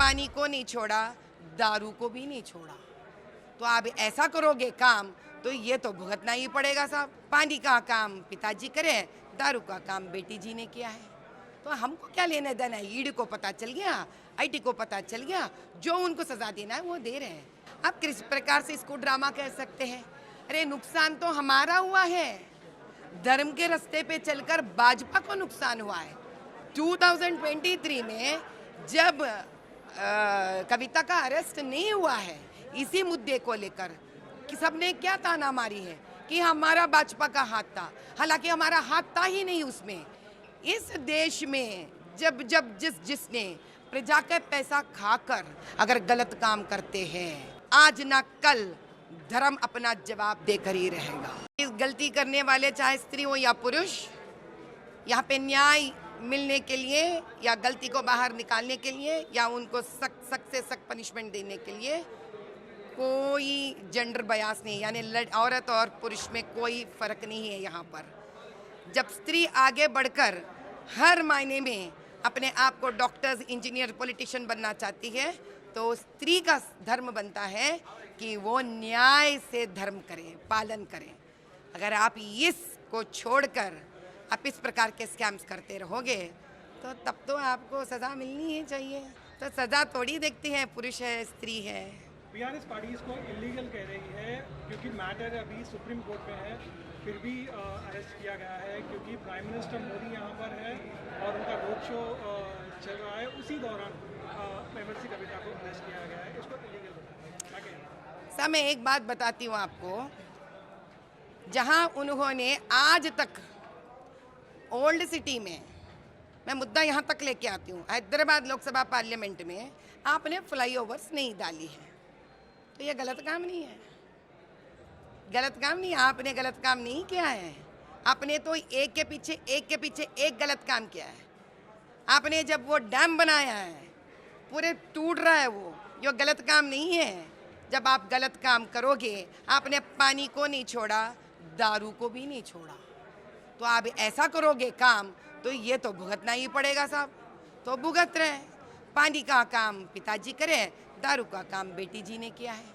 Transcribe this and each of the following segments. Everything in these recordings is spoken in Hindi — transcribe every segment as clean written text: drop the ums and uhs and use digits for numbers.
पानी को नहीं छोड़ा, दारू को भी नहीं छोड़ा। तो आप ऐसा करोगे काम तो ये तो भुगतना ही पड़ेगा साहब। पानी का काम पिताजी करे, दारू का काम बेटी जी ने किया है। तो हमको क्या लेने देना है? ईडी को पता चल गया, आईटी को पता चल गया, जो उनको सजा देना है वो दे रहे हैं। आप किस प्रकार से इसको ड्रामा कह सकते हैं? अरे नुकसान तो हमारा हुआ है, धर्म के रास्ते पे चलकर भाजपा को नुकसान हुआ है। 2023 में जब कविता का अरेस्ट नहीं हुआ है इसी मुद्दे को लेकर कि सबने क्या ताना मारी है कि हमारा भाजपा का हाथ था, हालांकि हमारा हाथ था ही नहीं उसमें। इस देश में जब जब जिसने प्रजा का पैसा खाकर अगर गलत काम करते हैं, आज ना कल धर्म अपना जवाब देकर ही रहेगा। इस गलती करने वाले चाहे स्त्री हो या पुरुष, यहाँ पे न्याय मिलने के लिए या गलती को बाहर निकालने के लिए या उनको सख्त से सख्त पनिशमेंट देने के लिए कोई जेंडर बयास नहीं, यानी औरत और पुरुष में कोई फर्क नहीं है। यहाँ पर जब स्त्री आगे बढ़कर हर मायने में अपने आप को डॉक्टर्स, इंजीनियर, पॉलिटिशियन बनना चाहती है तो स्त्री का धर्म बनता है कि वो न्याय से धर्म करें, पालन करें। अगर आप इसको छोड़कर आप इस प्रकार के स्कैम्स करते रहोगे तो तब तो आपको सज़ा मिलनी ही चाहिए। तो सज़ा थोड़ी देखती है पुरुष है स्त्री है। बीआरएस पार्टी इसको इलीगल कह रही है क्योंकि मैटर अभी सुप्रीम कोर्ट में है, फिर भी अरेस्ट किया गया है क्योंकि प्राइम मिनिस्टर मोदी यहाँ पर है और उनका रोड शो चल रहा है। उसी दौरान एमएलसी कविता को अरेस्ट किया गया है। इसको इलीगल सर, मैं एक बात बताती हूँ आपको, जहाँ उन्होंने आज तक ओल्ड सिटी में, मैं मुद्दा यहाँ तक लेके आती हूँ, हैदराबाद लोकसभा पार्लियामेंट में आपने फ्लाईओवर्स नहीं डाली है, तो ये गलत काम नहीं है। गलत काम नहीं, आपने गलत काम नहीं किया है। आपने तो एक के पीछे एक गलत काम किया है। आपने जब वो डैम बनाया है, पूरे टूट रहा है वो, ये गलत काम नहीं है। जब आप गलत काम करोगे, आपने पानी को नहीं छोड़ा, दारू को भी नहीं छोड़ा। तो आप ऐसा करोगे काम तो ये तो भुगतना ही पड़ेगा साहब। तो भुगत रहे। पानी का काम पिताजी करे, दारू का काम बेटी जी ने किया है।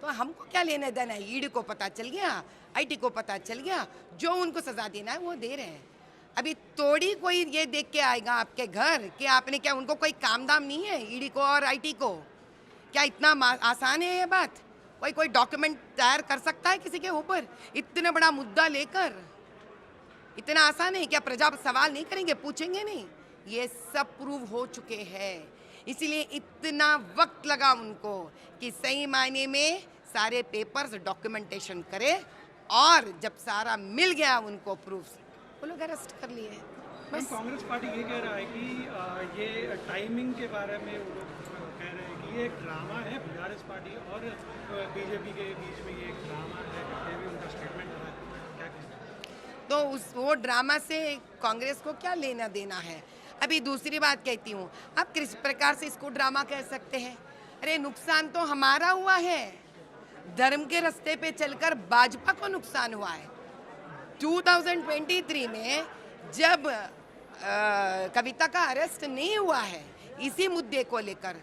तो हमको क्या लेने देना है? ईडी को पता चल गया, आईटी को पता चल गया, जो उनको सजा देना है वो दे रहे हैं। अभी थोड़ी कोई ये देख के आएगा आपके घर कि आपने क्या, उनको कोई काम दाम नहीं है ईडी को और आईटी को? क्या इतना आसान है ये बात? कोई डॉक्यूमेंट तैयार कर सकता है किसी के ऊपर इतना बड़ा मुद्दा लेकर? इतना आसान है क्या? प्रजा सवाल नहीं करेंगे, पूछेंगे नहीं? ये सब प्रूव हो चुके हैं, इसीलिए इतना वक्त लगा उनको कि सही मायने में सारे पेपर्स डॉक्यूमेंटेशन करे, और जब सारा मिल गया उनको प्रूफ, वो लोग अरेस्ट कर लिए। बस कांग्रेस पार्टी ये कह रहा है कि ये टाइमिंग के बारे में वो लोग कह रहे हैं कि ये एक ड्रामा है, बीआरएस पार्टी और बीजेपी के बीच में ये एक ड्रामा है, ये भी उनका स्टेटमेंट है। क्या कहते हैं? तो वो ड्रामा से कांग्रेस को क्या लेना देना है? अभी दूसरी बात कहती हूँ, आप किस प्रकार से इसको ड्रामा कह सकते हैं? अरे नुकसान तो हमारा हुआ है, धर्म के रास्ते पे चलकर भाजपा को नुकसान हुआ है। 2023 में जब कविता का अरेस्ट नहीं हुआ है इसी मुद्दे को लेकर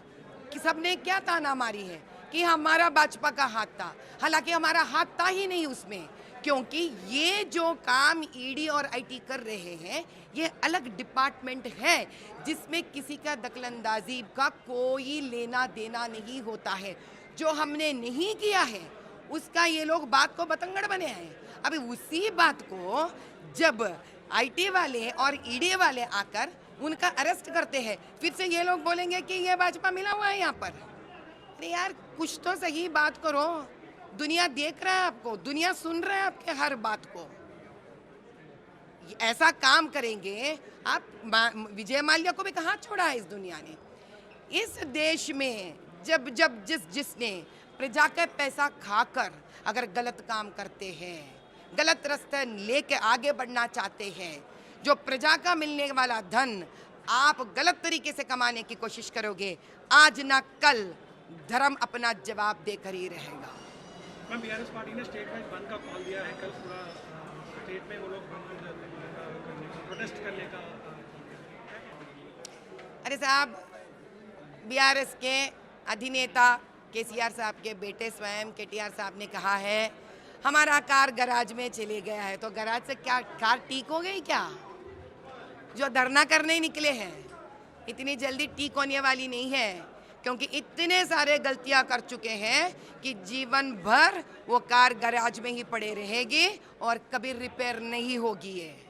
कि सबने क्या ताना मारी है कि हमारा भाजपा का हाथ था, हालांकि हमारा हाथ था ही नहीं उसमें, क्योंकि ये जो काम ईडी और आईटी कर रहे हैं ये अलग डिपार्टमेंट है जिसमें किसी का दखलंदाजी का कोई लेना देना नहीं होता है। जो हमने नहीं किया है उसका ये लोग बात को बतंगड़ बने हैं। अभी उसी बात को जब आईटी वाले और ईडी वाले आकर उनका अरेस्ट करते हैं, फिर से ये लोग बोलेंगे कि ये भाजपा मिला हुआ है यहाँ पर। अरे यार, कुछ तो सही बात करो। दुनिया देख रहा है आपको, दुनिया सुन रहा है आपके हर बात को। ऐसा काम करेंगे आप। विजय माल्या को भी कहाँ छोड़ा है इस दुनिया ने? इस देश में जब जिसने प्रजा का पैसा खाकर अगर गलत काम करते हैं, गलत रास्ते लेके आगे बढ़ना चाहते हैं, जो प्रजा का मिलने वाला धन आप गलत तरीके से कमाने की कोशिश करोगे, आज ना कल धर्म अपना जवाब देकर ही रहेगा। मैम, बीआरएस पार्टी ने स्टेट में बंद का कॉल दिया है, कल पूरा स्टेट में वो लोग प्रोटेस्ट करने का। अरे साहब, बीआरएस के अधिनेता केसीआर साहब के बेटे स्वयं केटीआर साहब ने कहा है हमारा कार गैराज में चले गया है, तो गैराज से क्या कार ठीक हो गई क्या? जो धरना करने निकले हैं इतनी जल्दी ठीक होने वाली नहीं है, क्योंकि इतने सारे गलतियां कर चुके हैं कि जीवन भर वो कार गैराज में ही पड़े रहेगी और कभी रिपेयर नहीं होगी है।